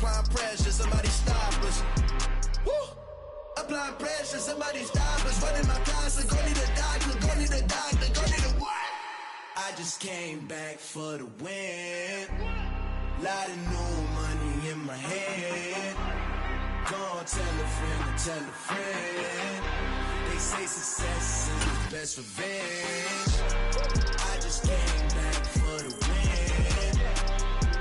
Applying pressure, somebody stop us. Woo! Applying pressure, somebody stop us. Running my class, go need a doctor, go need a doctor, go need a what? I just came back for the win. Lot of new money in my head. Go tell a friend to tell a friend. They say success is the best revenge. I just came back for the win.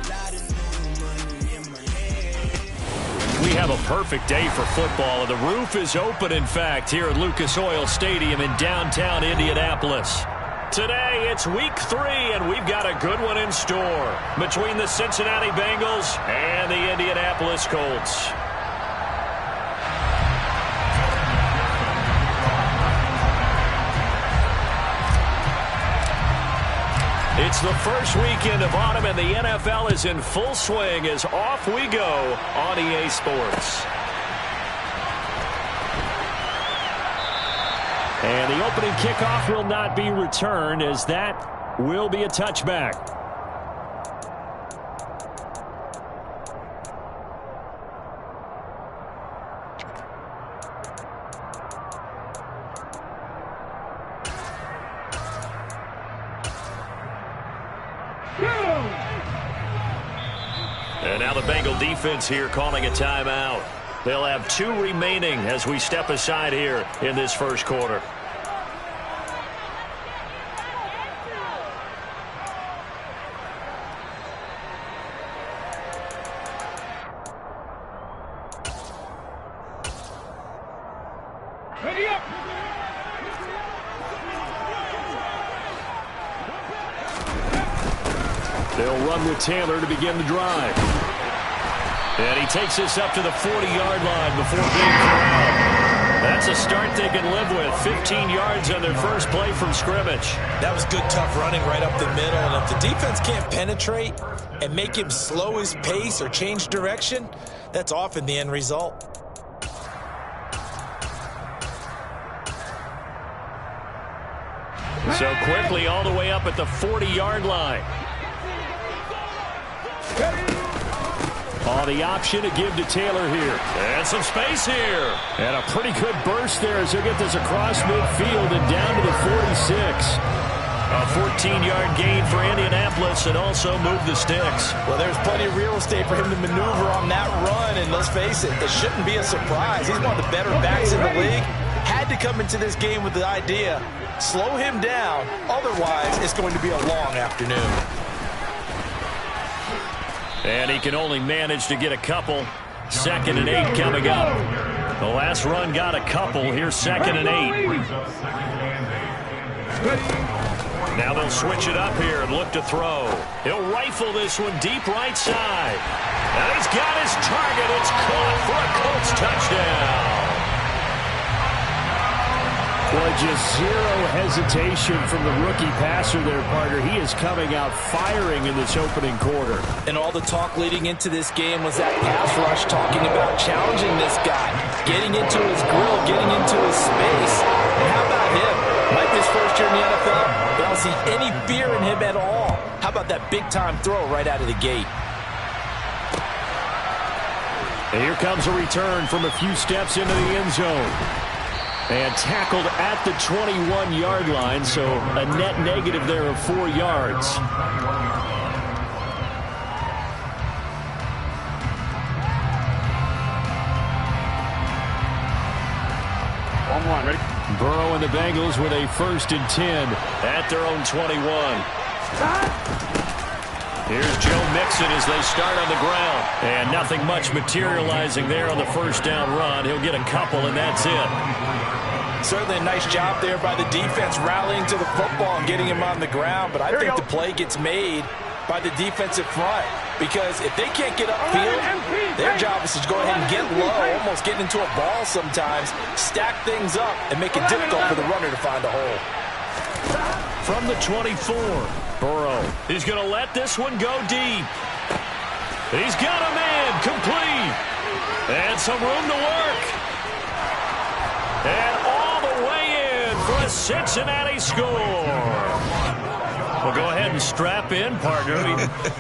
Lot of new money in my head. We have a perfect day for football, and the roof is open, in fact, here at Lucas Oil Stadium in downtown Indianapolis. Today, it's week 3, and we've got a good one in store between the Cincinnati Bengals and the Indianapolis Colts. It's the first weekend of autumn, and the NFL is in full swing as off we go on EA Sports. And the opening kickoff will not be returned, as that will be a touchback. And now the Bengal defense here calling a timeout. They'll have 2 remaining as we step aside here in this first quarter. Ready up. They'll run with Taylor to begin the drive. And he takes this up to the 40-yard line before being corralled. That's a start they can live with. 15 yards on their first play from scrimmage. That was good, tough running right up the middle. And if the defense can't penetrate and make him slow his pace or change direction, that's often the end result. So quickly all the way up at the 40-yard line. The option to give to Taylor here. And some space here. And a pretty good burst there as he'll get this across midfield and down to the 46. A 14-yard gain for Indianapolis and also move the sticks. Well, there's plenty of real estate for him to maneuver on that run. And let's face it, it shouldn't be a surprise. He's one of the better backs in the league. Had to come into this game with the idea, slow him down. Otherwise, it's going to be a long afternoon. And he can only manage to get a couple. 2nd and 8 coming up. The last run got a couple. Here's 2nd and 8. Now they'll switch it up here and look to throw. He'll rifle this one deep right side. And he's got his target. It's caught for a Colts touchdown. Well, just zero hesitation from the rookie passer there, partner. He is coming out firing in this opening quarter. And all the talk leading into this game was that pass rush, talking about challenging this guy, getting into his grill, getting into his space. And how about him? Like his first year in the NFL, I don't see any fear in him at all. How about that big-time throw right out of the gate? And here comes a return from a few steps into the end zone. And tackled at the 21-yard line, so a net negative there of 4 yards. On, ready? Burrow and the Bengals with a 1st and 10 at their own 21. Here's Joe Mixon as they start on the ground. And nothing much materializing there on the first down run. He'll get a couple, and that's it. Certainly a nice job there by the defense rallying to the football and getting him on the ground. But I think the play gets made by the defensive front. Because if they can't get upfield, their job is to go ahead and get low, almost get into a ball sometimes, stack things up, and make it difficult for the runner to find a hole. From the 24, Burrow. He's going to let this one go deep. He's got a man complete. And some room to work. And all the way in for a Cincinnati score. Well, go ahead and strap in, partner.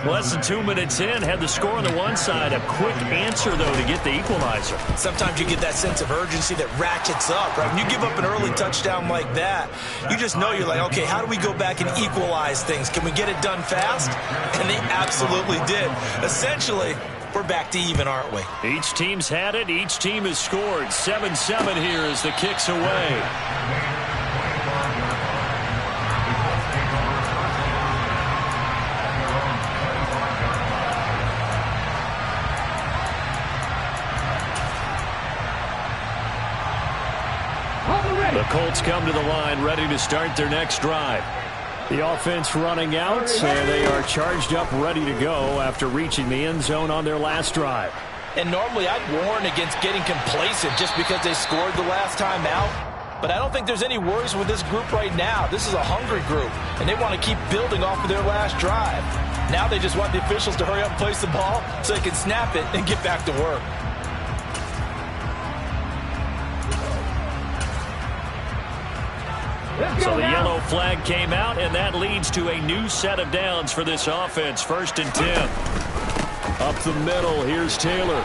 Less than 2 minutes in, had the score on the one side. A quick answer, though, to get the equalizer. Sometimes you get that sense of urgency that ratchets up, right? When you give up an early touchdown like that, you just know you're like, okay, how do we go back and equalize things? Can we get it done fast? And they absolutely did. Essentially, we're back to even, aren't we? Each team's had it. Each team has scored. 7-7 here as the kick's away. The Colts come to the line, ready to start their next drive. The offense running out, and they are charged up, ready to go after reaching the end zone on their last drive. And normally I'd warn against getting complacent just because they scored the last time out. But I don't think there's any worries with this group right now. This is a hungry group, and they want to keep building off of their last drive. Now they just want the officials to hurry up and place the ball so they can snap it and get back to work. So the yellow flag came out, and that leads to a new set of downs for this offense. 1st and 10. Up the middle, here's Taylor.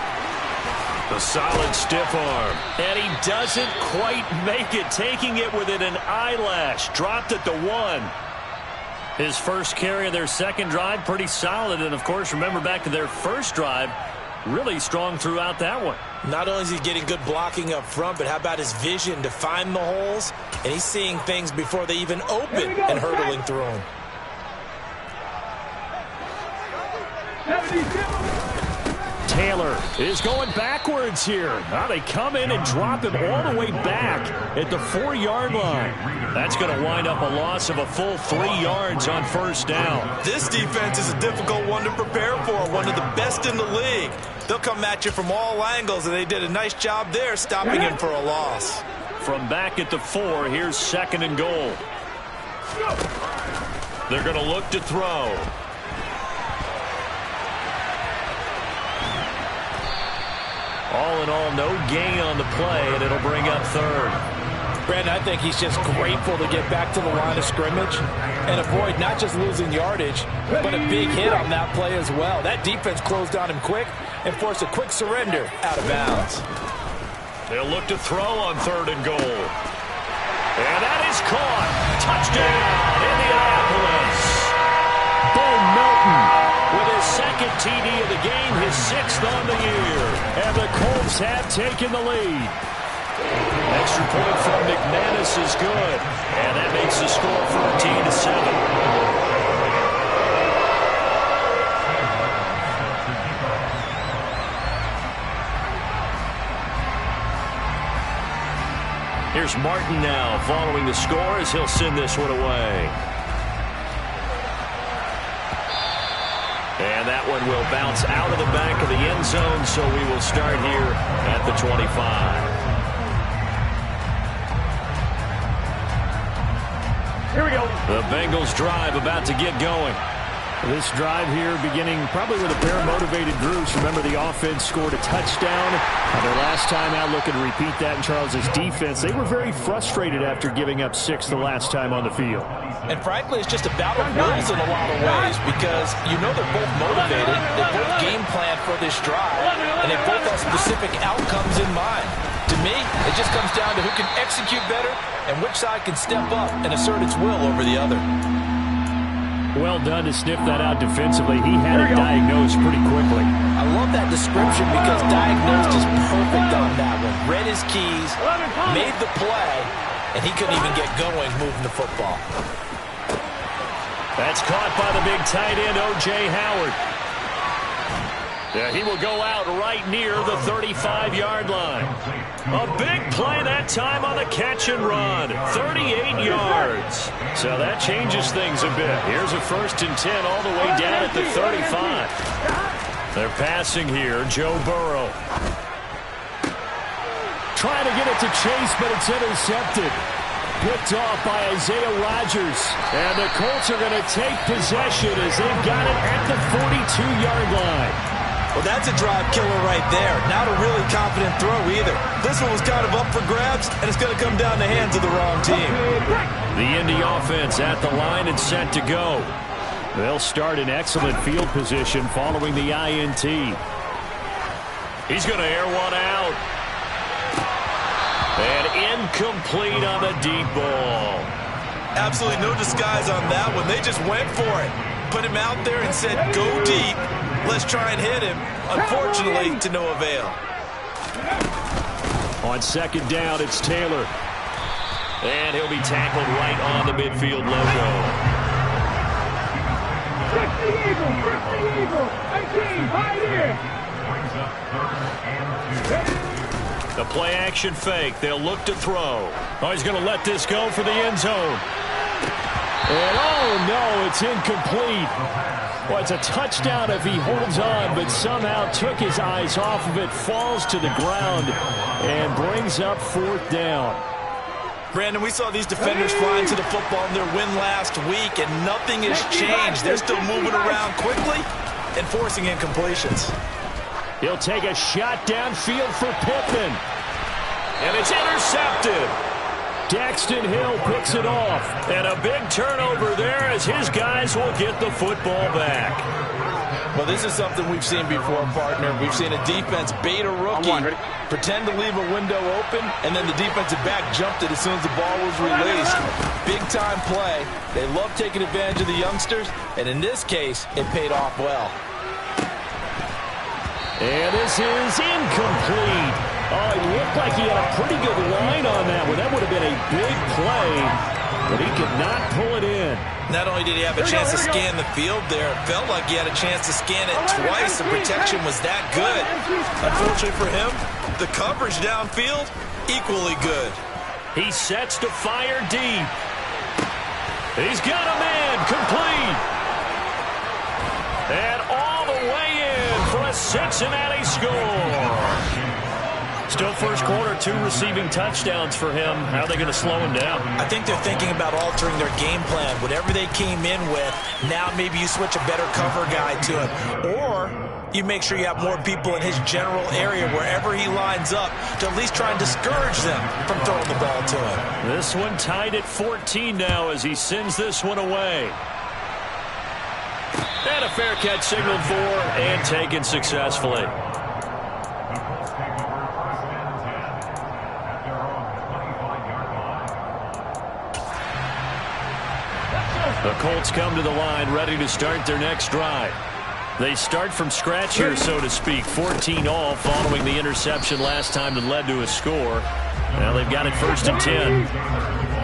The solid stiff arm. And he doesn't quite make it, taking it within an eyelash. Dropped at the 1. His first carry of their second drive, pretty solid. And, of course, remember back to their first drive, really strong throughout that one. Not only is he getting good blocking up front, but how about his vision to find the holes? And he's seeing things before they even open and hurdling through them. Taylor is going backwards here. Now they come in and drop him all the way back at the 4-yard line. That's going to wind up a loss of a full 3 yards on 1st down. This defense is a difficult one to prepare for, one of the best in the league. They'll come at you from all angles, and they did a nice job there stopping him for a loss. From back at the 4, here's 2nd and goal. They're going to look to throw. All in all, no gain on the play, and it'll bring up 3rd. Brandon, I think he's just grateful to get back to the line of scrimmage and avoid not just losing yardage, but a big hit on that play as well. That defense closed on him quick and forced a quick surrender out of bounds. They'll look to throw on 3rd and goal. And that is caught. Touchdown, Indianapolis. Bo Melton with his 2nd TD of the game, his 6th on the year. And the Colts have taken the lead. Extra point from McManus is good. And that makes the score 14-7. Here's Martin now following the score as he'll send this one away. And that one will bounce out of the back of the end zone, so we will start here at the 25. Here we go. The Bengals drive about to get going. This drive here beginning probably with a pair of motivated groups. Remember, the offense scored a touchdown. Their last time out, looking to repeat that in Charles's defense. They were very frustrated after giving up 6 the last time on the field. And frankly, it's just a battle of wills in a lot of ways because you know they're both motivated. They both game plan for this drive, and they both have specific outcomes in mind. To me, it just comes down to who can execute better and which side can step up and assert its will over the other. Well done to sniff that out defensively. He had it diagnosed pretty quickly. I love that description because diagnosed is perfect on that one. Read his keys, made the play, and he couldn't even get going moving the football. That's caught by the big tight end, O.J. Howard. Yeah, he will go out right near the 35-yard line. A big play that time on the catch and run. 38 yards. So that changes things a bit. Here's a 1st and 10 all the way down at the 35. They're passing here. Joe Burrow. Trying to get it to Chase, but it's intercepted. Picked off by Isaiah Rodgers. And the Colts are going to take possession as they've got it at the 42-yard line. Well, that's a drive killer right there. Not a really confident throw either. This one was kind of up for grabs, and it's going to come down the hands of the wrong team. The Indy offense at the line and set to go. They'll start in excellent field position following the INT. He's going to air one out. And incomplete on the deep ball. Absolutely no disguise on that one. They just went for it. Put him out there and said, go deep. Let's try and hit him. Unfortunately, to no avail. On second down, it's Taylor. And he'll be tackled right on the midfield logo. Check the eagle. And team, right here. The play action fake. They'll look to throw. Oh, he's going to let this go for the end zone. And oh no, it's incomplete. Well, it's a touchdown if he holds on, but somehow took his eyes off of it, falls to the ground, and brings up fourth down. Brandon, we saw these defenders flying to the football in their win last week, and nothing has changed. They're still moving around quickly and forcing incompletions. He'll take a shot downfield for Pittman. And it's intercepted. Daxton Hill picks it off. And a big turnover there as his guys will get the football back. Well, this is something we've seen before, partner. We've seen a defense bait a rookie, pretend to leave a window open, and then the defensive back jumped it as soon as the ball was released. Big-time play. They love taking advantage of the youngsters, and in this case, it paid off well. And this is incomplete. Oh, it looked like he had a pretty good line on that one. That would have been a big play, but he could not pull it in. Not only did he have a chance to scan the field there, it felt like he had a chance to scan it twice. The protection was that good. Unfortunately for him, the coverage downfield, equally good. He sets to fire deep. He's got a man, complete. And all the way in for a Cincinnati score. Still first quarter, 2 receiving touchdowns for him. How are they going to slow him down? I think they're thinking about altering their game plan. Whatever they came in with, now maybe you switch a better cover guy to him. Or you make sure you have more people in his general area wherever he lines up to at least try and discourage them from throwing the ball to him. This one tied at 14 now as he sends this one away. And a fair catch signaled for and taken successfully. The Colts come to the line ready to start their next drive. They start from scratch here, so to speak. 14 all following the interception last time that led to a score. Now they've got it 1st and 10.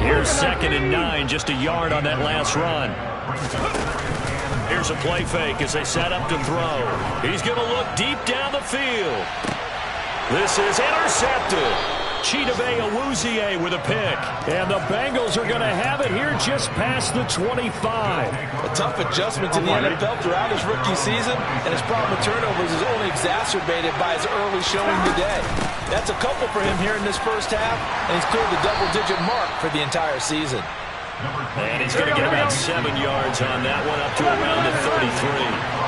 Here's 2nd and 9, just a yard on that last run. Here's a play fake as they set up to throw. He's going to look deep down the field. This is intercepted. Chidobe Awuzie with a pick. And the Bengals are going to have it here just past the 25. A tough adjustment to the NFL throughout his rookie season, and his problem with turnovers is only exacerbated by his early showing today. That's a couple for him here in this first half, and he's cleared the double-digit mark for the entire season. And he's going to get about 7 yards on that one, up to around the 33.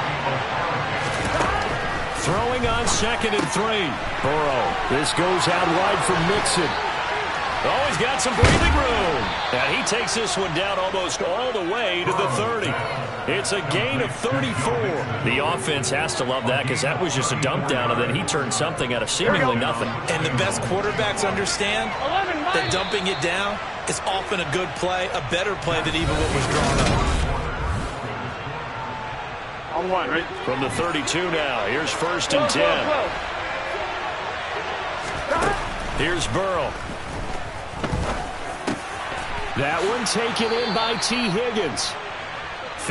Throwing on 2nd and 3. Burrow. This goes out wide for Mixon. Oh, he's got some breathing room. And he takes this one down almost all the way to the 30. It's a gain of 34. The offense has to love that because that was just a dump down, and then he turned something out of seemingly nothing. And the best quarterbacks understand that dumping it down is often a good play, a better play than even what was drawn up. From the 32 now, here's 1st and 10. Here's Burrow. That one taken in by T. Higgins.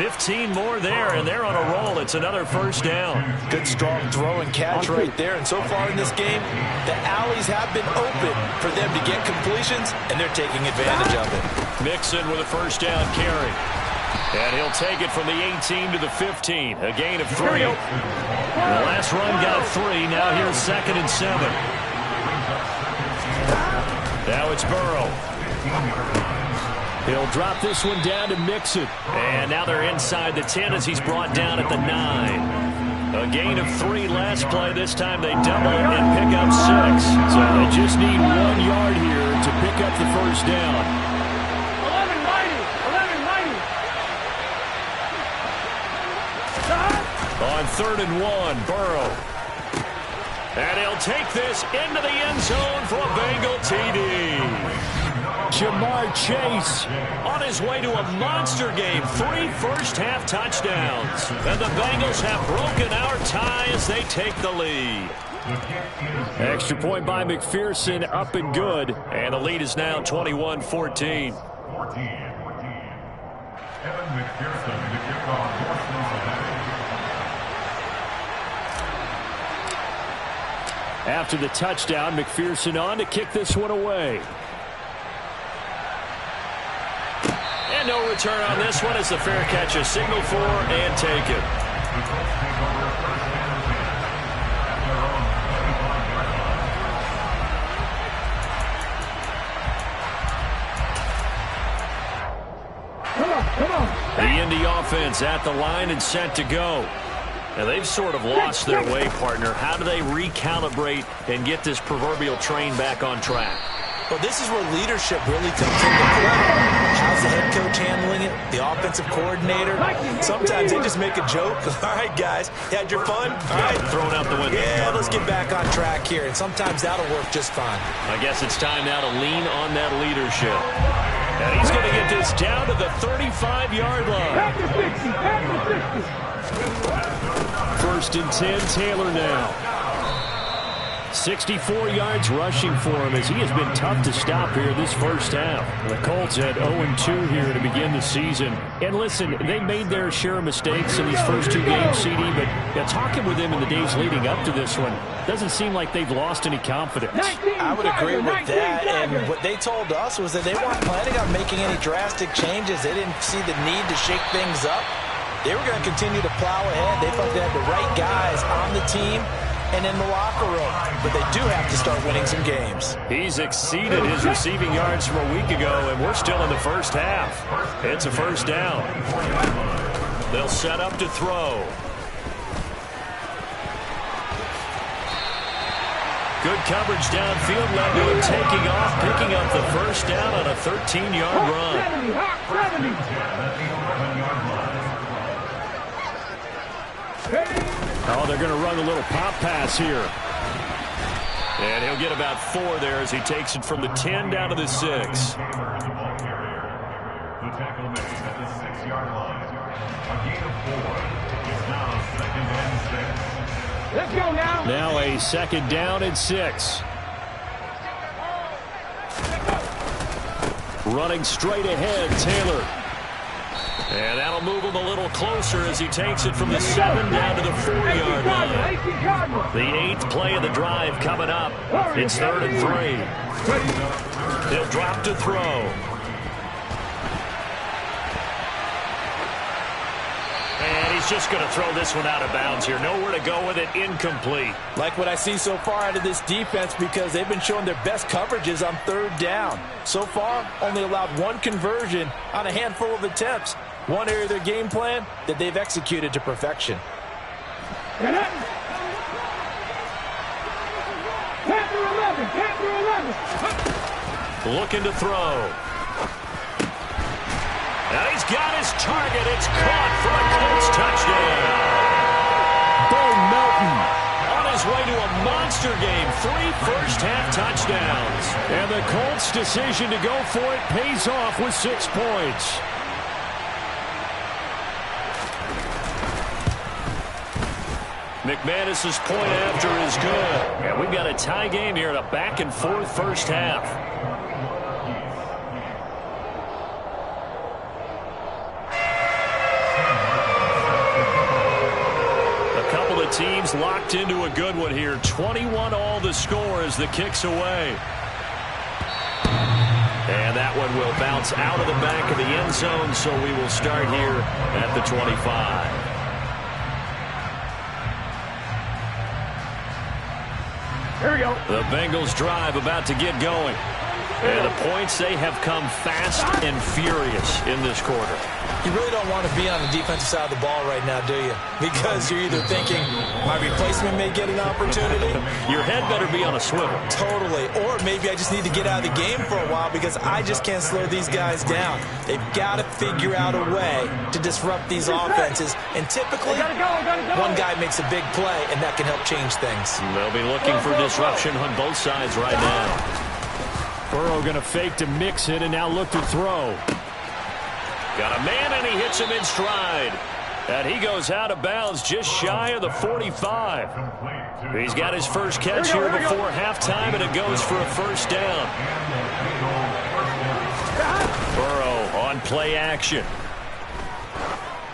15 more there, and they're on a roll. It's another 1st down. Good, strong throw and catch right there. And so far in this game, the alleys have been open for them to get completions, and they're taking advantage of it. Mixon with a 1st down carry. And he'll take it from the 18 to the 15. A gain of 3. The last run got 3. Now here's 2nd and 7. Now it's Burrow. He'll drop this one down to Mixon. And now they're inside the 10 as he's brought down at the 9. A gain of 3 last play. This time they double it and pick up 6. So they just need 1 yard here to pick up the first down. 11-90. On 3rd and 1, Burrow. And he'll take this into the end zone for a Bengal TD. Jamar Chase on his way to a monster game. 3 first-half touchdowns. And the Bengals have broken our tie as they take the lead. Extra point by McPherson, up and good. And the lead is now 21-14. After the touchdown, McPherson on to kick this one away. And no return on this one as the fair catch is signaled for and taken. Come on. The Indy offense at the line and set to go. Now they've sort of lost their way, partner. How do they recalibrate and get this proverbial train back on track? Well, this is where leadership really comes into play. How's the head coach handling it? The offensive coordinator? Sometimes they just make a joke. All right, guys, you had your fun? All right. Throw it out the window. Yeah, let's get back on track here. And sometimes that'll work just fine. I guess it's time now to lean on that leadership. And he's going to get this down to the 35-yard line. First and 10, Taylor now. 64 yards rushing for him as he has been tough to stop here this first half. The Colts had 0-2 here to begin the season. And listen, they made their share of mistakes in these first 2 games, CD, but talking with them in the days leading up to this one, doesn't seem like they've lost any confidence. I would agree with that, and what they told us was that they weren't planning on making any drastic changes. They didn't see the need to shake things up. They were going to continue to plow ahead. They felt they had the right guys on the team and in the locker room, but they do have to start winning some games. He's exceeded his receiving yards from a week ago, and we're still in the first half. It's a first down. They'll set up to throw. Good coverage downfield led to him taking off, picking up the first down on a 13-yard run. Oh, they're going to run a little pop pass here. And he'll get about 4 there as he takes it from the 10 down to the 6. The tackle made at the 6-yard line. A gain of 4. It's now 2nd and 6. Let's go now. Now a 2nd down and 6. Running straight ahead, Taylor. And that'll move him a little closer as he takes it from the 7 down to the 4-yard line. The 8th play of the drive coming up. It's 3rd and 3. He'll drop to throw. And he's just going to throw this one out of bounds here. Nowhere to go with it. Incomplete. Like what I see so far out of this defense, because they've been showing their best coverages on 3rd down. So far, only allowed 1 conversion on a handful of attempts. One area of their game plan that they've executed to perfection. Panther 11. Looking to throw. And he's got his target. It's caught for a Colts touchdown. Bo Melton on his way to a monster game. 3 first-half touchdowns. And the Colts' decision to go for it pays off with 6 points. McManus's point after is good. And we've got a tie game here in a back-and-forth first half. A couple of teams locked into a good one here. 21 all the score as the kick's away. And that one will bounce out of the back of the end zone, so we will start here at the 25. Here we go. The Bengals drive about to get going. And the points, they have come fast and furious in this quarter. You really don't want to be on the defensive side of the ball right now, do you? Because you're either thinking, my replacement may get an opportunity. Your head better be on a swivel. Totally. Or maybe I just need to get out of the game for a while because I just can't slow these guys down. They've got to figure out a way to disrupt these offenses. And typically, one guy makes a big play, and that can help change things. They'll be looking for disruption on both sides right now. Burrow going to fake to mix it and now look to throw. Got a man and he hits him in stride. And he goes out of bounds just shy of the 45. He's got his first catch here before halftime, and it goes for a first down. Burrow on play action.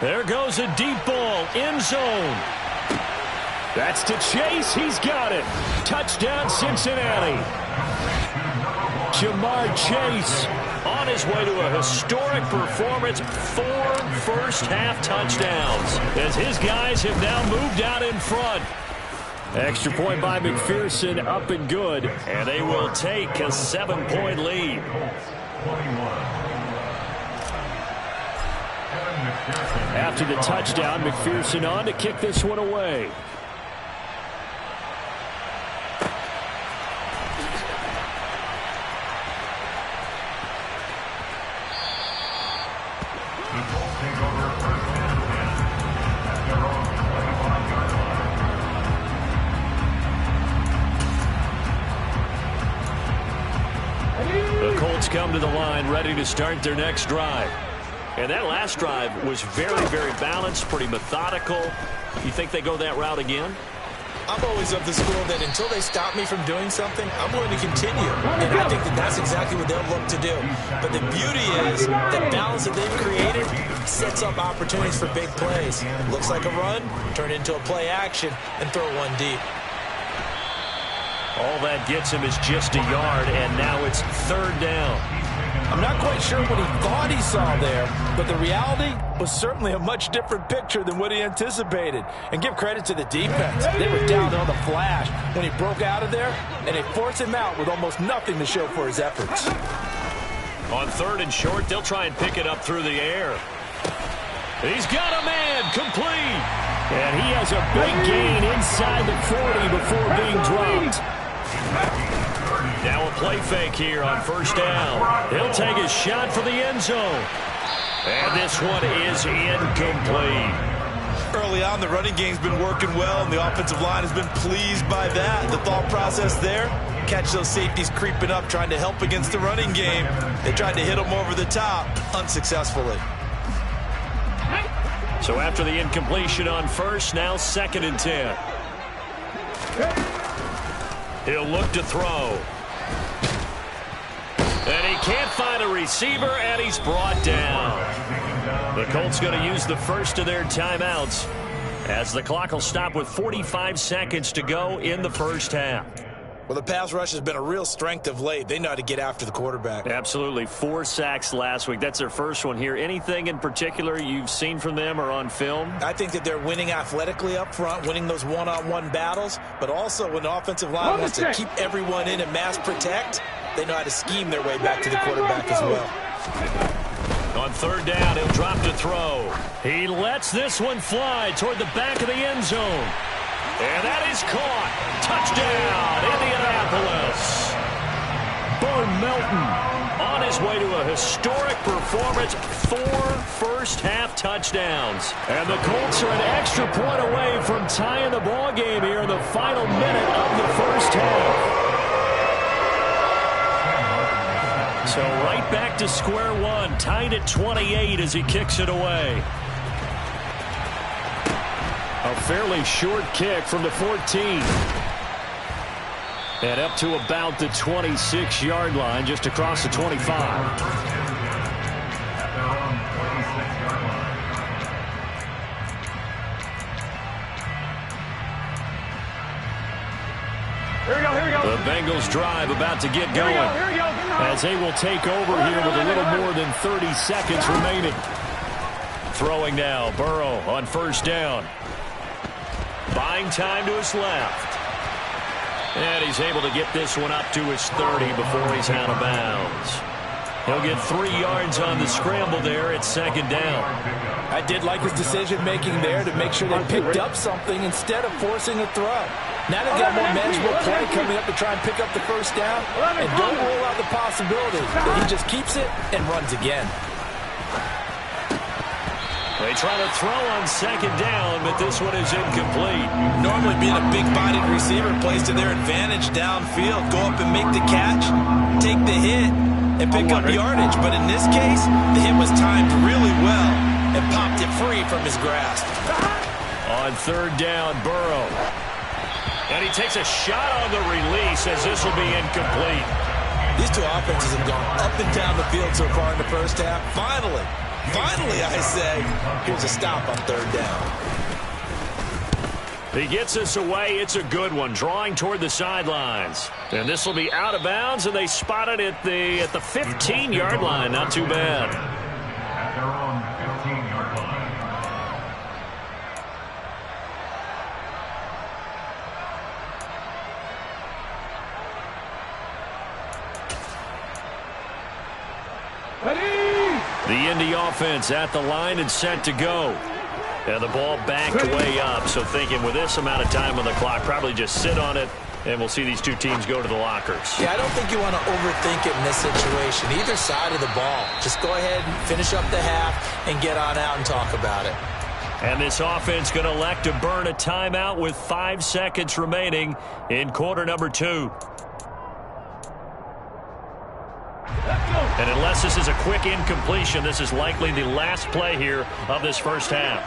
There goes a deep ball, end zone. That's to Chase. He's got it. Touchdown, Cincinnati. Jamar Chase on his way to a historic performance, 4 first-half touchdowns, as his guys have now moved out in front. Extra point by McPherson, up and good, and they will take a 7-point lead. After the touchdown, McPherson on to kick this one away. The Colts come to the line, ready to start their next drive. And that last drive was very, very balanced, pretty methodical. You think they go that route again? I'm always of the school that until they stop me from doing something, I'm going to continue. And I think that that's exactly what they'll look to do. But the beauty is the balance that they've created sets up opportunities for big plays. Looks like a run, turn it into a play action, and throw one deep. All that gets him is just a yard, and now it's third down. I'm not quite sure what he thought he saw there, but the reality was certainly a much different picture than what he anticipated. And give credit to the defense. They were down on the flash when he broke out of there, and they forced him out with almost nothing to show for his efforts. On third and short, they'll try and pick it up through the air. He's got a man, complete. And he has a big gain inside the 40 before being dropped. Now a play fake here on first down. He'll take his shot for the end zone. And this one is incomplete. Early on, the running game's been working well, and the offensive line has been pleased by that. The thought process there, catch those safeties creeping up, trying to help against the running game. They tried to hit them over the top, unsuccessfully. So after the incompletion on first, now 2nd and 10. He'll look to throw. And he can't find a receiver, and he's brought down. The Colts going to use the first of their timeouts as the clock will stop with 45 seconds to go in the first half. Well, the pass rush has been a real strength of late. They know how to get after the quarterback. Absolutely. 4 sacks last week. That's their first one here. Anything in particular you've seen from them or on film? I think that they're winning athletically up front, winning those one-on-one battles, but also when the offensive line wants to keep everyone in and mass protect, they know how to scheme their way back to the quarterback as well. On third down, he'll drop to throw. He lets this one fly toward the back of the end zone. And that is caught. Touchdown, Indianapolis. Bo Melton on his way to a historic performance, 4 first-half touchdowns. And the Colts are an extra point away from tying the ball game here in the final minute of the first half. So right back to square one, tied at 28 as he kicks it away. A fairly short kick from the 14. And up to about the 26-yard line, just across the 25. Here we go, here we go. The Bengals drive about to get going. Here we go. As they will take over here with a little more than 30 seconds remaining. Throwing now, Burrow on first down. Buying time to his left. And he's able to get this one up to his 30 before he's out of bounds. He'll get 3 yards on the scramble there at second down. I did like his decision-making there to make sure they picked up something instead of forcing a throw. Now they've got more manageable play coming up to try and pick up the first down. And don't rule out the possibility that he just keeps it and runs again. They try to throw on second down, but this one is incomplete. Normally being a big-bodied receiver plays to their advantage downfield. Go up and make the catch, take the hit, and pick up yardage. But in this case, the hit was timed really well and popped it free from his grasp. On third down, Burrow. And he takes a shot on the release as this will be incomplete. These two offenses have gone up and down the field so far in the first half. Finally, I say, here's a stop on third down. He gets us away. It's a good one, drawing toward the sidelines. And this will be out of bounds, and they spot it at the 15-yard line. Not too bad. At their own 15-yard line. The Indy offense at the line and set to go. And the ball backed way up, so thinking with this amount of time on the clock, probably just sit on it, and we'll see these two teams go to the lockers. Yeah, I don't think you want to overthink it in this situation. Either side of the ball. Just go ahead and finish up the half and get on out and talk about it. And this offense going to elect to burn a timeout with 5 seconds remaining in quarter number 2. And unless this is a quick incompletion, this is likely the last play here of this first half.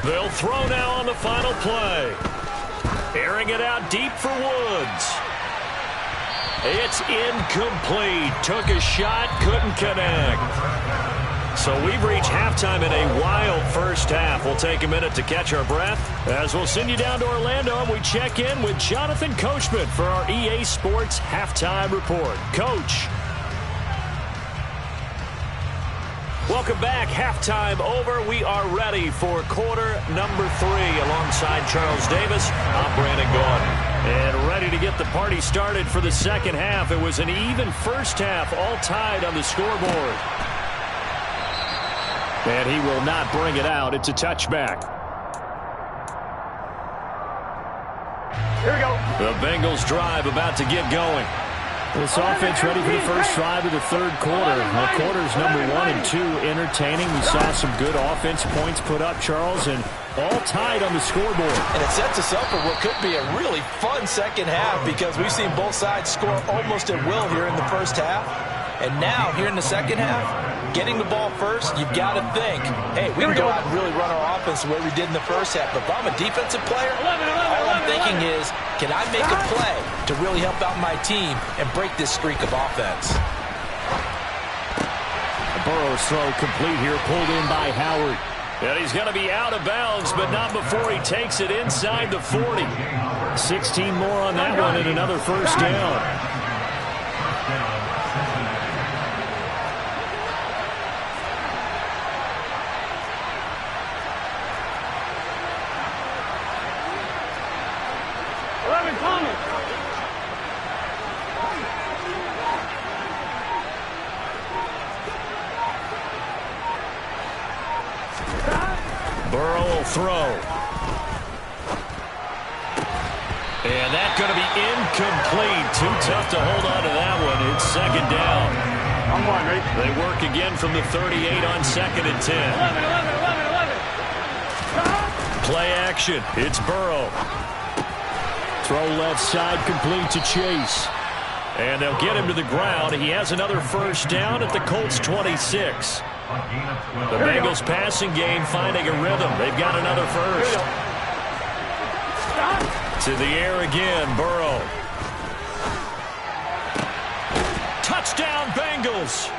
They'll throw now on the final play. Airing it out deep for Woods. It's incomplete. Took a shot, couldn't connect. So we've reached halftime in a wild first half. We'll take a minute to catch our breath as we'll send you down to Orlando and we check in with Jonathan Coachman for our EA Sports Halftime Report. Coach. Welcome back. Halftime over. We are ready for quarter number 3 alongside Charles Davis. I'm Brandon Gordon. And ready to get the party started for the second half. It was an even first half, all tied on the scoreboard. And he will not bring it out. It's a touchback. Here we go. The Bengals drive about to get going. This offense ready for the first drive of the third quarter. Now, quarters number 1 and 2 entertaining. We saw some good offense points put up, Charles, and all tied on the scoreboard. And it sets us up for what could be a really fun second half because we've seen both sides score almost at will here in the first half. And now, here in the second half, getting the ball first, you've got to think, hey, we can go out and really run our offense the way we did in the first half. But if I'm a defensive player, all I'm thinking is, can I make a play to really help out my team and break this streak of offense? Burrow's throw complete here, pulled in by Howard. And he's going to be out of bounds, but not before he takes it inside the 40. 16 more on that one and another first down. Burrow will throw. And that's going to be incomplete. Too tough to hold on to that one. It's second down. They work again from the 38 on second and 10. 11. Play action. It's Burrow. Throw left side complete to Chase. And they'll get him to the ground. He has another first down at the Colts 26. The Bengals passing game finding a rhythm. They've got another first. To the air again, Burrow. Touchdown, Bengals.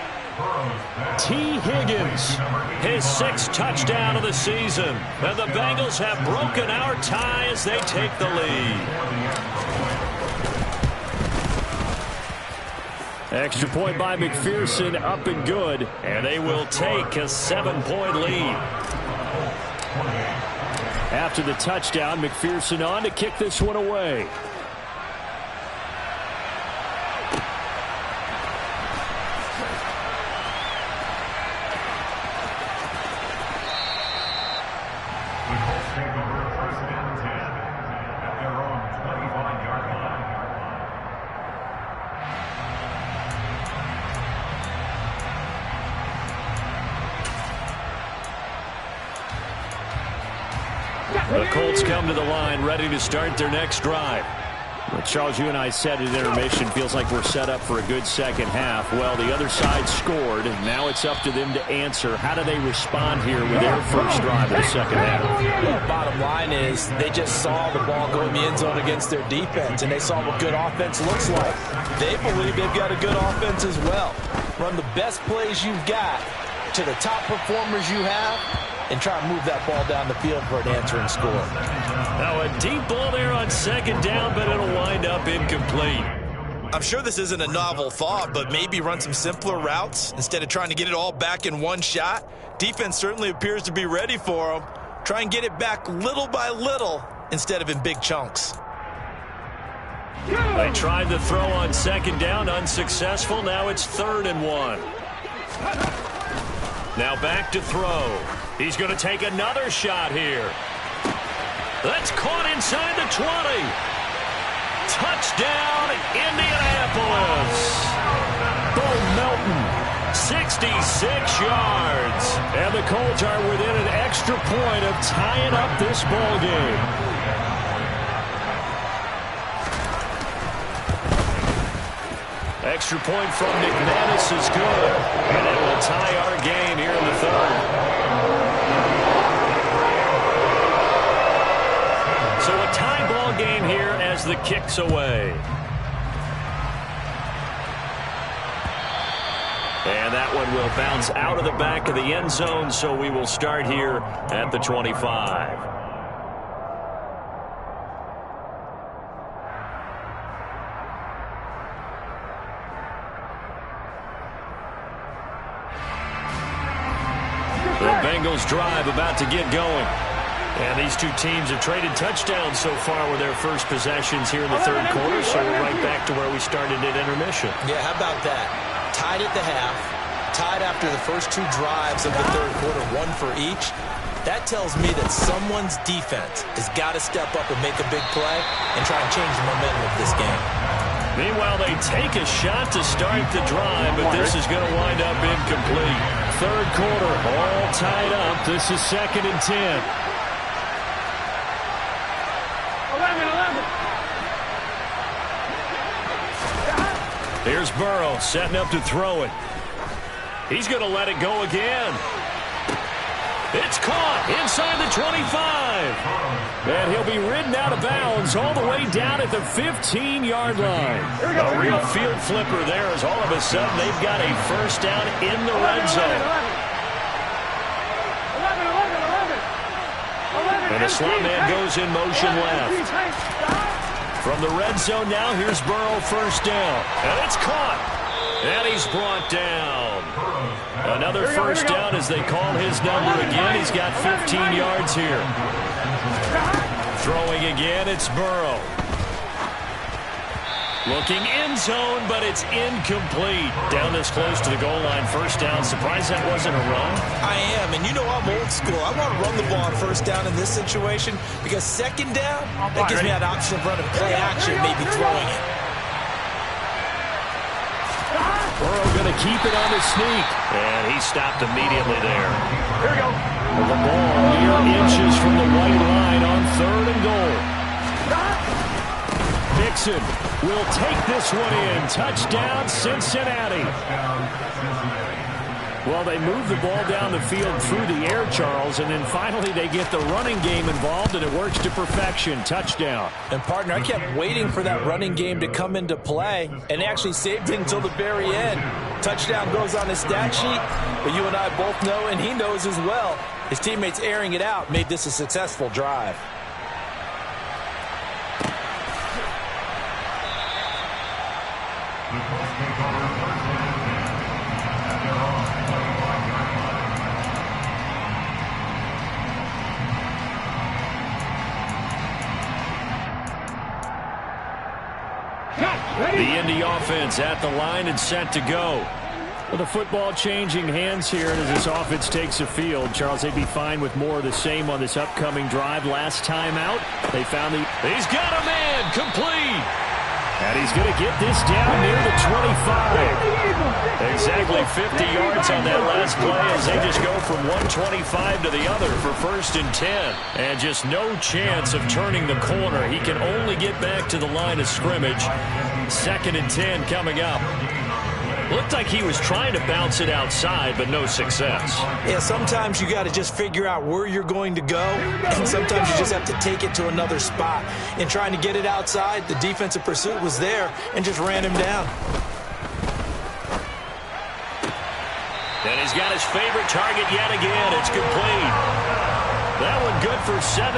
T. Higgins, his 6th touchdown of the season. And the Bengals have broken our tie as they take the lead. Extra point by McPherson, up and good. And they will take a 7-point lead. After the touchdown, McPherson on to kick this one away. The Colts come to the line, ready to start their next drive. Well, Charles, you and I said at intermission, feels like we're set up for a good second half. Well, the other side scored, and now it's up to them to answer. How do they respond here with their first drive of the second half? Well, bottom line is they just saw the ball go in the end zone against their defense, and they saw what good offense looks like. They believe they've got a good offense as well. Run the best plays you've got to the top performers you have, and try to move that ball down the field for an answering score. Now a deep ball there on second down, but it'll wind up incomplete. I'm sure this isn't a novel thought, but maybe run some simpler routes instead of trying to get it all back in one shot. Defense certainly appears to be ready for them. Try and get it back little by little instead of in big chunks. They tried to throw on second down, unsuccessful. Now it's 3rd and 1. Now back to throw. He's going to take another shot here. That's caught inside the 20. Touchdown, Indianapolis. Bo Melton, 66 yards. And the Colts are within an extra point of tying up this ball game. Extra point from McManus is good. And it will tie our game here in the 3rd. So a tie ball game here as the kick's away. And that one will bounce out of the back of the end zone, so we will start here at the 25. The Bengals drive about to get going. And these two teams have traded touchdowns so far with their first possessions here in the 3rd quarter, so we're right back to where we started at intermission. Yeah, how about that? Tied at the half, tied after the first 2 drives of the 3rd quarter, 1 for each. That tells me that someone's defense has got to step up and make a big play and try and change the momentum of this game. Meanwhile, they take a shot to start the drive, but this is going to wind up incomplete. 3rd quarter, all tied up. This is 2nd and 10. 11. Here's Burrow setting up to throw it. He's going to let it go again. It's caught inside the 25. And he'll be ridden out of bounds all the way down at the 15-yard line. A real field flipper there as all of a sudden they've got a first down in the red zone. 11. And the slot man goes in motion left. From the red zone now, here's Burrow first down. And it's caught. And he's brought down. Another first down as they call his number again. He's got 15 yards here. Throwing again, it's Burrow. Looking end zone, but it's incomplete. Down this close to the goal line, first down. Surprised that wasn't a run? I am, and you know I'm old school. I want to run the ball on first down in this situation because second down, that gives me that option of running play action, maybe throwing it. Burrow going to keep it on the sneak. And he stopped immediately there. Here we go. The ball mere inches from the white line on 3rd and goal. Mixon will take this one in. Touchdown, Cincinnati. Well, they move the ball down the field through the air, Charles, and then finally they get the running game involved, and it works to perfection. Touchdown. And, partner, I kept waiting for that running game to come into play, and actually saved it until the very end. Touchdown goes on his stat sheet, but you and I both know, and he knows as well, his teammates airing it out made this a successful drive. The Colts take over The Indy offense at the line and set to go. Well, the football changing hands here as this offense takes the field. Charles, they'd be fine with more of the same on this upcoming drive. Last time out, they found the... He's got a man, complete. And he's going to get this down near the 25. Exactly 50 yards on that last play as they just go from 125 to the other for 1st and 10. And just no chance of turning the corner. He can only get back to the line of scrimmage. 2nd and 10 coming up. Looked like he was trying to bounce it outside, but no success. Yeah, sometimes you got to just figure out where you're going to go, and sometimes you just have to take it to another spot. In trying to get it outside, the defensive pursuit was there and just ran him down. And he's got his favorite target yet again. It's complete. That one good for 17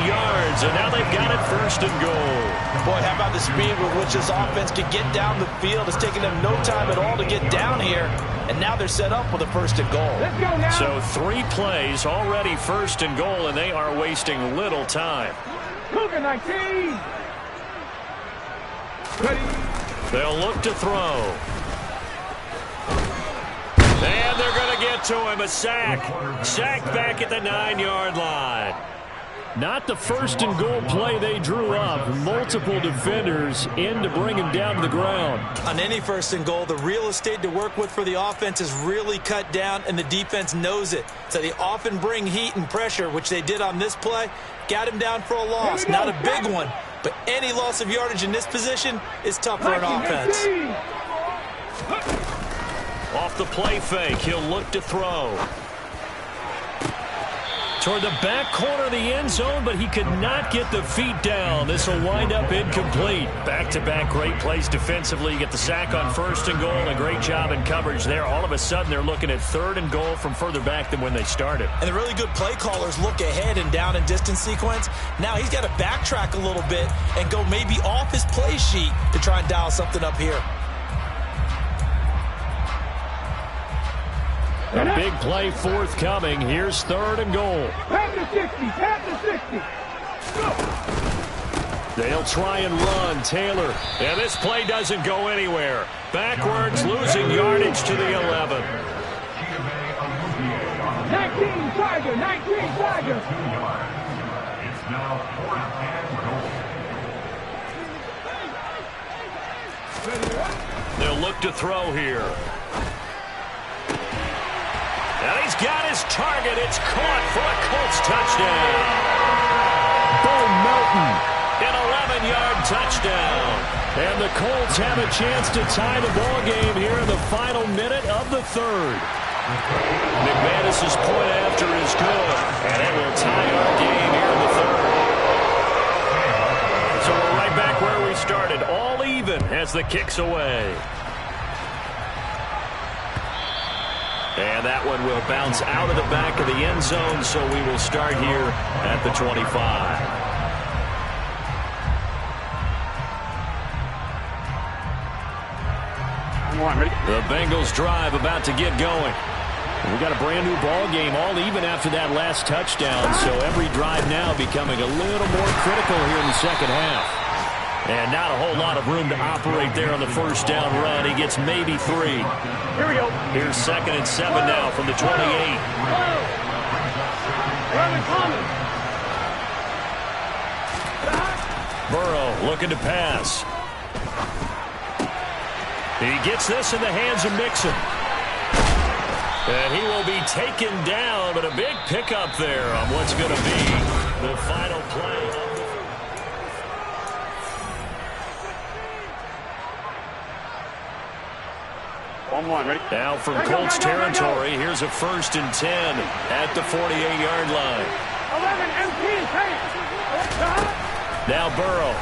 yards, and now they've got it 1st and goal. Boy, how about the speed with which this offense can get down the field? It's taken them no time at all to get down here, and now they're set up with a 1st and goal. Let's go now. So 3 plays, already 1st and goal, and they are wasting little time. Cougar 19. Ready. They'll look to throw. And they're going to get to him. A sack. Sack back at the 9-yard line. Not the 1st and goal play they drew up. Multiple defenders in to bring him down to the ground. On any 1st and goal, the real estate to work with for the offense is really cut down, and the defense knows it. So they often bring heat and pressure, which they did on this play. Got him down for a loss. Not a big one, but any loss of yardage in this position is tough for an offense. Off the play fake, he'll look to throw. Toward the back corner of the end zone, but he could not get the feet down. This will wind up incomplete. Back-to-back great plays defensively. You get the sack on 1st and goal, and a great job in coverage there. All of a sudden, they're looking at 3rd and goal from further back than when they started. And the really good play callers look ahead and down and distance sequence. Now he's got to backtrack a little bit and go maybe off his play sheet to try and dial something up here. A big play forthcoming. Here's 3rd and goal. Pat the 60. Pat the 60. Go. They'll try and run. Taylor. And this play doesn't go anywhere. Backwards, losing yardage to the 11. 19 Tiger. 19 Tiger. It's now 4th and goal. They'll look to throw here. And he's got his target. It's caught for a Colts touchdown. Bo Melton. An 11-yard touchdown. And the Colts have a chance to tie the ball game here in the final minute of the 3rd. McManus's point after is good. And it will tie our game here in the 3rd. So we're right back where we started. All even as the kick's away. And that one will bounce out of the back of the end zone, so we will start here at the 25. The Bengals drive about to get going. We got a brand new ball game, all even after that last touchdown, so every drive now becoming a little more critical here in the 2nd half. And not a whole lot of room to operate there on the 1st down run. He gets maybe 3. Here we go. Here's 2nd and 7 now from the 28. Burrow looking to pass. He gets this in the hands of Mixon. And he will be taken down, but a big pickup there on what's going to be the final play. Now from Colts territory, here's a 1st and 10 at the 48-yard line. 11 MP. Now Burrow.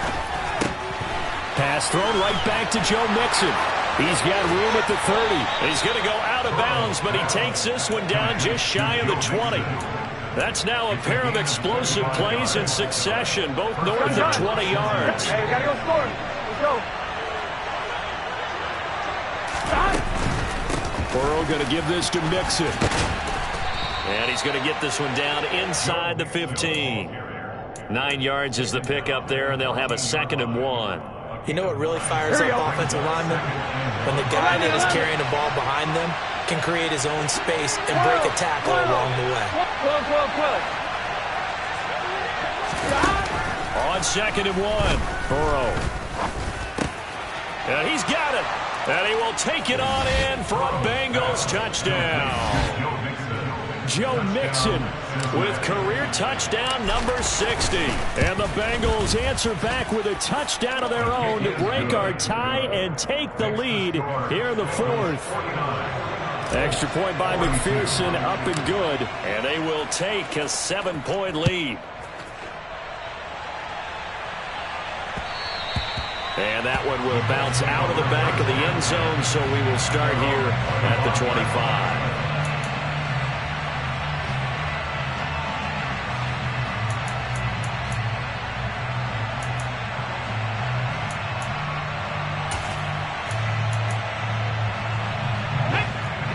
Pass thrown right back to Joe Mixon. He's got room at the 30. He's going to go out of bounds, but he takes this one down just shy of the 20. That's now a pair of explosive plays in succession, both north of 20 yards. Hey, we got to go score. Let's go. Burrow going to give this to Mixon. And he's going to get this one down inside the 15. 9 yards is the pickup there, and they'll have a 2nd and 1. You know what really fires up offensive linemen? When the guy that is carrying the ball behind them can create his own space and break a tackle along the way. On 2nd and 1, Burrow. And he's got it. And he will take it on in for a Bengals touchdown. Joe Mixon with career touchdown number 60. And the Bengals answer back with a touchdown of their own to break our tie and take the lead here in the 4th. Extra point by McPherson, up and good. And they will take a 7-point lead. And that one will bounce out of the back of the end zone, so we will start here at the 25.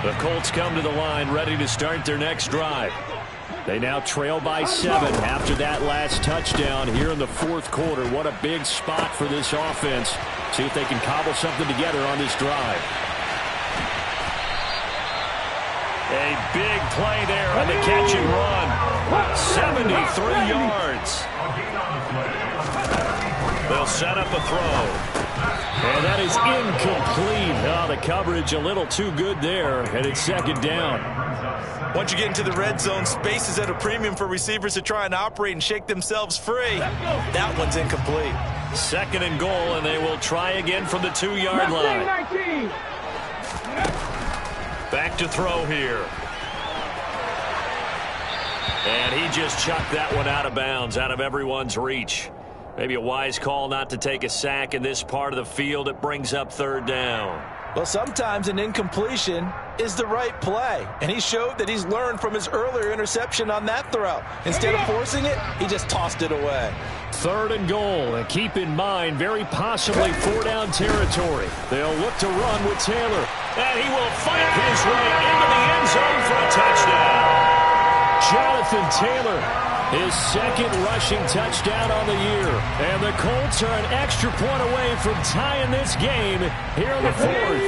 The Colts come to the line ready to start their next drive. They now trail by 7 after that last touchdown here in the 4th quarter. What a big spot for this offense. See if they can cobble something together on this drive. A big play there on the catch and run. 73 yards. They'll set up a throw. And that is incomplete. Oh, the coverage a little too good there, and it's 2nd down. Once you get into the red zone, space is at a premium for receivers to try and operate and shake themselves free. That one's incomplete. 2nd and goal, and they will try again from the 2-yard line. Back to throw here. And he just chucked that one out of bounds, out of everyone's reach. Maybe a wise call not to take a sack in this part of the field. It brings up 3rd down. Well, sometimes an incompletion is the right play, and he showed that he's learned from his earlier interception on that throw. Instead of forcing it, he just tossed it away. 3rd and goal, and keep in mind, very possibly 4-down territory. They'll look to run with Taylor, and he will fight his way into the end zone for a touchdown. Jonathan Taylor, his 2nd rushing touchdown on the year. And the Colts are an extra point away from tying this game here in the 4th.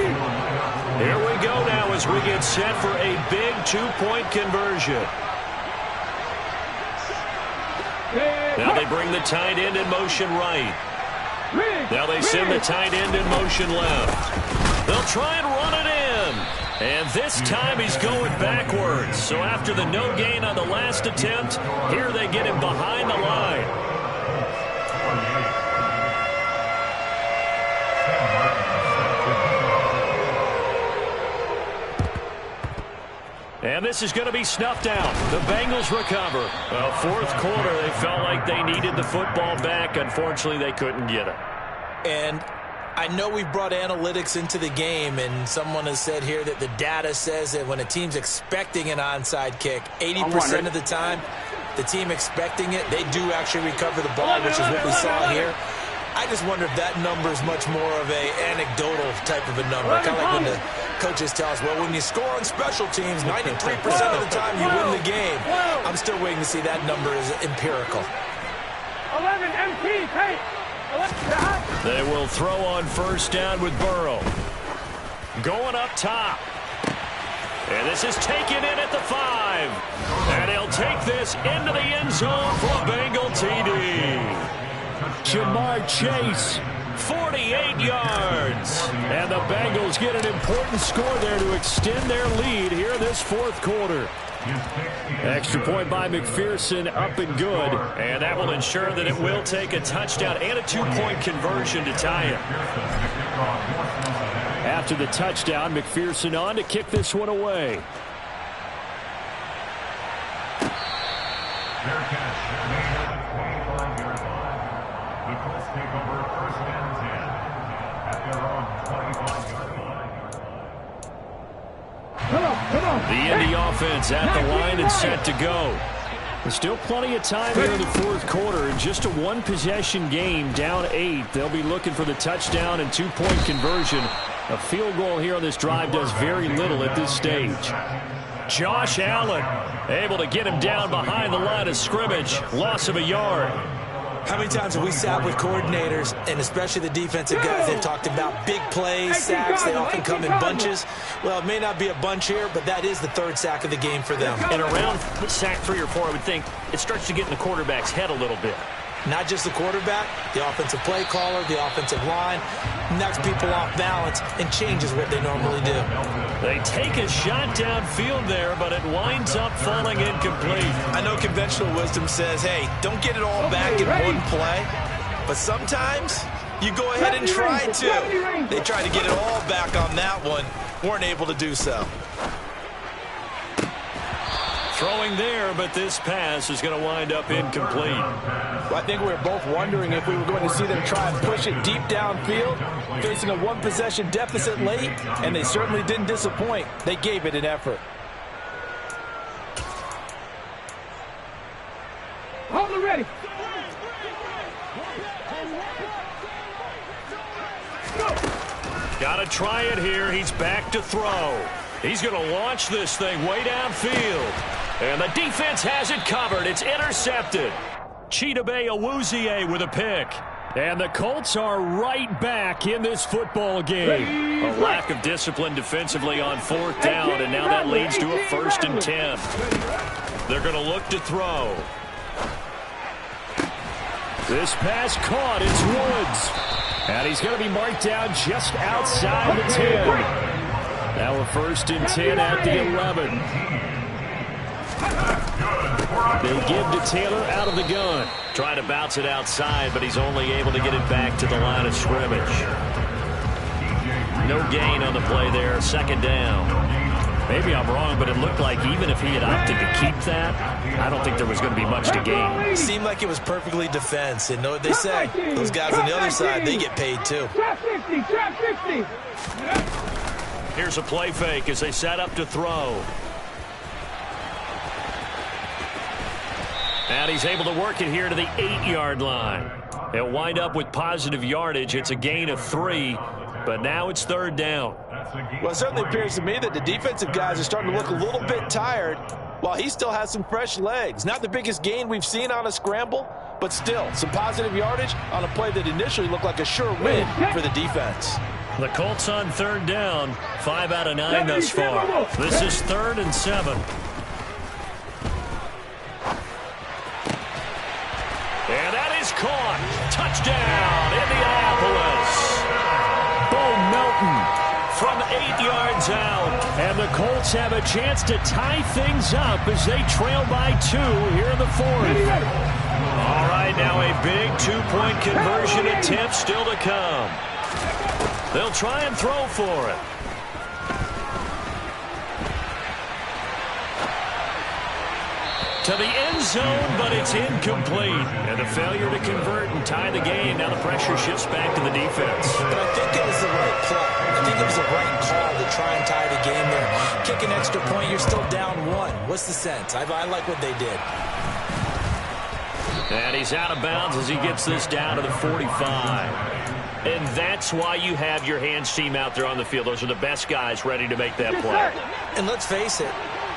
Here we go now as we get set for a big 2-point conversion. Now they bring the tight end in motion right. Now they send the tight end in motion left. They'll try and run it in. And this time he's going backwards. So after the no gain on the last attempt, here they get him behind the line. And this is going to be snuffed out. The Bengals recover. Well, 4th quarter, they felt like they needed the football back. Unfortunately, they couldn't get it. And I know we brought analytics into the game, and someone has said here that the data says that when a team's expecting an onside kick, 80% of the time, the team expecting it, they do actually recover the ball, which is what we saw here. I just wonder if that number is much more of a anecdotal type of a number. Kind of like when the coaches tell us, well, when you score on special teams, 93% of the time you win the game. I'm still waiting to see that number is empirical. 11 MP, hey! They will throw on 1st down with Burrow. Going up top. And this is taken in at the 5. And he'll take this into the end zone for a Bengal TD. Jamar Chase, 48 yards. And the Bengals get an important score there to extend their lead here in this 4th quarter. Extra point by McPherson, up and good. And that will ensure that it will take a touchdown and a 2-point conversion to tie it. After the touchdown, McPherson on to kick this one away. Fair catch made at the 25-yard line. The Colts take over 1st and 10 at their own 25-yard line. The Indy offense at the line and set to go. There's still plenty of time here in the 4th quarter. In just a 1-possession game, down 8. They'll be looking for the touchdown and 2-point conversion. A field goal here on this drive does very little at this stage. Josh Allen able to get him down behind the line of scrimmage. Loss of a yard. How many times have we sat with coordinators, and especially the defensive guys, they've talked about big plays, sacks. They often come in bunches. Well, it may not be a bunch here, but that is the third sack of the game for them. And around sack 3 or 4, I would think it starts to get in the quarterback's head a little bit. Not just the quarterback, the offensive play caller, the offensive line, knocks people off balance and changes what they normally do. They take a shot downfield there, but it winds up falling incomplete. I know conventional wisdom says, hey, don't get it all back in one play, but sometimes you go ahead and try to. They tried to get it all back on that one, weren't able to do so. Throwing there, but this pass is going to wind up incomplete. Well, I think we were both wondering if we were going to see them try and push it deep downfield, facing a one-possession deficit late, and they certainly didn't disappoint. They gave it an effort. Hold it ready. Got to try it here. He's back to throw. He's going to launch this thing way downfield. And the defense has it covered. It's intercepted. Chidobe Awuzie with a pick. And the Colts are right back in this football game. A lack of discipline defensively on 4th down, and now that leads to a 1st and 10. They're going to look to throw. This pass caught. It's Woods. And he's going to be marked down just outside the 10. Now a 1st and 10 at the 11. They give to Taylor out of the gun. Trying to bounce it outside, but he's only able to get it back to the line of scrimmage. No gain on the play there. 2nd down. Maybe I'm wrong, but it looked like even if he had opted to keep that, I don't think there was going to be much to gain. It seemed like it was perfectly defense. And know what they say? Those guys on the other side, they get paid too. Trap 50, trap 50. Here's a play fake as they set up to throw. And he's able to work it here to the 8-yard line. He'll wind up with positive yardage. It's a gain of 3, but now it's 3rd down. Well, it certainly appears to me that the defensive guys are starting to look a little bit tired while he still has some fresh legs. Not the biggest gain we've seen on a scramble, but still some positive yardage on a play that initially looked like a sure win for the defense. The Colts on 3rd down, 5 out of 9 thus far. This is 3rd and 7. And that is caught. Touchdown, Indianapolis. Bo Melton from 8 yards out. And the Colts have a chance to tie things up as they trail by 2 here in the 4th. All right, now a big 2-point conversion attempt still to come. They'll try and throw for it. To the end zone, but it's incomplete. And a failure to convert and tie the game. Now the pressure shifts back to the defense. But I think it was the right play. I think it was the right call to try and tie the game there. Kick an extra point, you're still down 1. What's the sense? I like what they did. And he's out of bounds as he gets this down to the 45. And that's why you have your hands team out there on the field. Those are the best guys ready to make that play. And let's face it,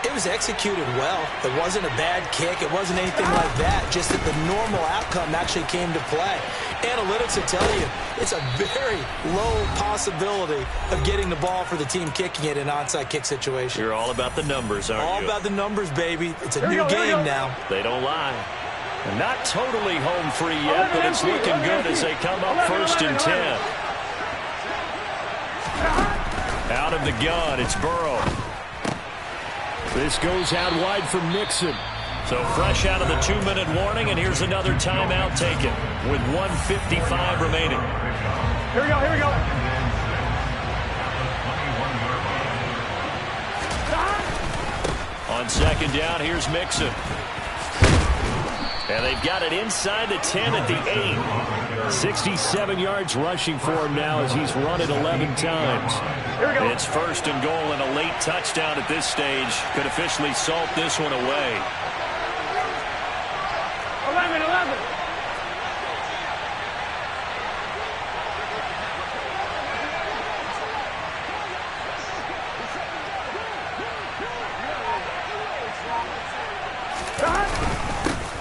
it was executed well. It wasn't a bad kick. It wasn't anything like that. Just that the normal outcome actually came to play. Analytics will tell you it's a very low possibility of getting the ball for the team kicking it in an onside kick situation. You're all about the numbers, aren't you? All about the numbers, baby. It's a new game now. They don't lie. Not totally home free yet, but it's looking good as they come up 1st and 10. Out of the gun, it's Burrow. This goes out wide from Nixon. So fresh out of the 2-minute warning, and here's another timeout taken with 1:55 remaining. Here we go, here we go. On 2nd down, here's Mixon. And they've got it inside the 10 at the 8. 67 yards rushing for him now as he's run it 11 times. Here we go. It's 1st and goal, and a late touchdown at this stage could officially salt this one away. 11.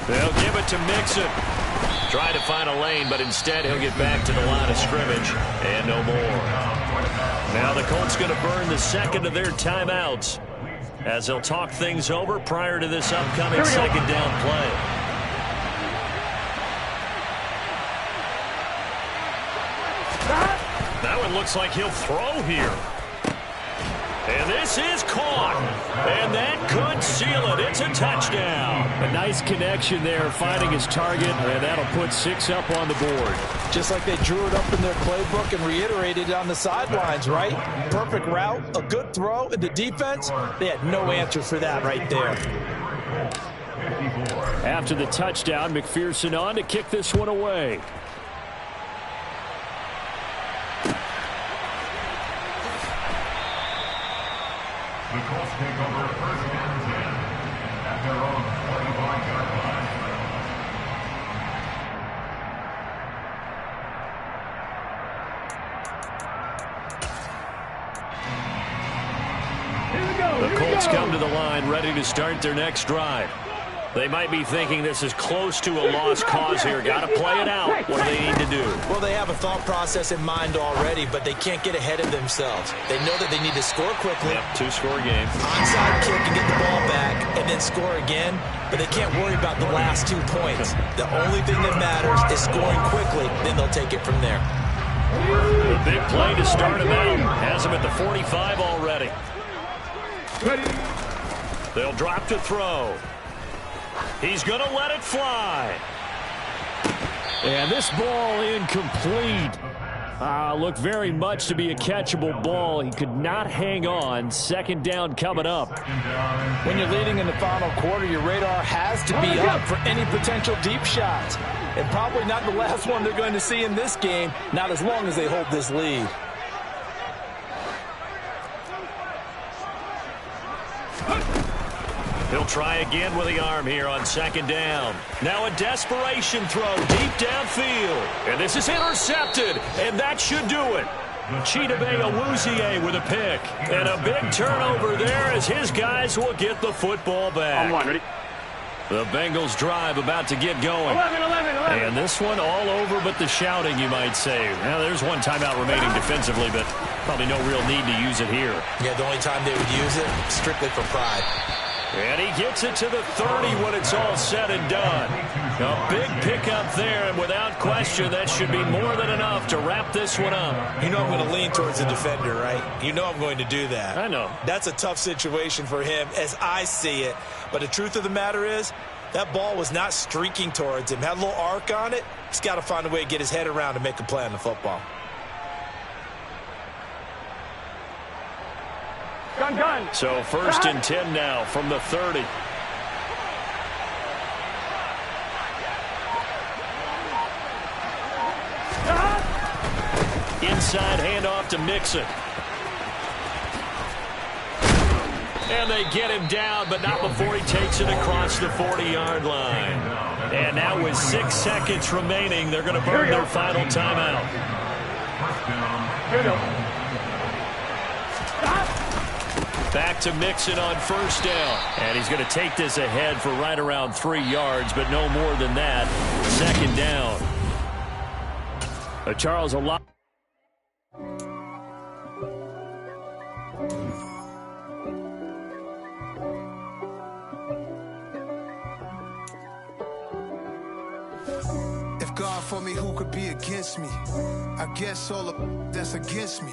They'll give it to Mixon. Trying to find a lane, but instead he'll get back to the line of scrimmage and no more. Now the Colts going to burn the second of their timeouts as they'll talk things over prior to this upcoming second down play. That one looks like he'll throw here. And this is caught. And that could seal it. It's a touchdown. A nice connection there, finding his target, and that'll put 6 up on the board. Just like they drew it up in their playbook and reiterated it on the sidelines, right? Perfect route, a good throw, and the defense, they had no answer for that right there. After the touchdown, McPherson on to kick this one away. The Colts take over first and 10 at their own 25-yard line. The Colts come to the line ready to start their next drive. They might be thinking this is close to a lost cause here. Got to play it out. What do they need to do? Well, they have a thought process in mind already, but they can't get ahead of themselves. They know that they need to score quickly. Yep, 2-score game. Onside kick and get the ball back and then score again, but they can't worry about the last 2 points. The only thing that matters is scoring quickly, then they'll take it from there. The big play to start him out. Has him at the 45 already. They'll drop to throw. He's going to let it fly. And this ball incomplete. Looked very much to be a catchable ball. He could not hang on. Second down coming up. When you're leading in the final quarter, your radar has to be up for any potential deep shots. And probably not the last one they're going to see in this game, not as long as they hold this lead. He'll try again with the arm here on second down. Now a desperation throw deep downfield. And this is intercepted, and that should do it. Chidobe Awuzie with a pick. And a big turnover there as his guys will get the football back. The Bengals drive about to get going. 11. And this one all over but the shouting, you might say. Now, there's one timeout remaining defensively, but probably no real need to use it here. Yeah, the only time they would use it, strictly for pride. And he gets it to the 30 when it's all said and done. A big pickup there, and without question, that should be more than enough to wrap this one up. You know I'm going to lean towards the defender, right? You know I'm going to do that. I know. That's a tough situation for him as I see it. But the truth of the matter is, that ball was not streaking towards him. Had a little arc on it. He's got to find a way to get his head around and make a play on the football. Gun. So first and 10 now from the 30. Inside handoff to Mixon. And they get him down, but not before he takes it across the 40-yard line. And now with 6 seconds remaining, they're going to burn their final timeout. Back to Mixon on first down. And he's going to take this ahead for right around 3 yards, but no more than that. Second down. Charles, a lot. If God for me, who could be against me? I guess all the that's against me.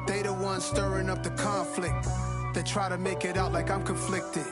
They the ones stirring up the conflict. They try to make it out like I'm conflicted.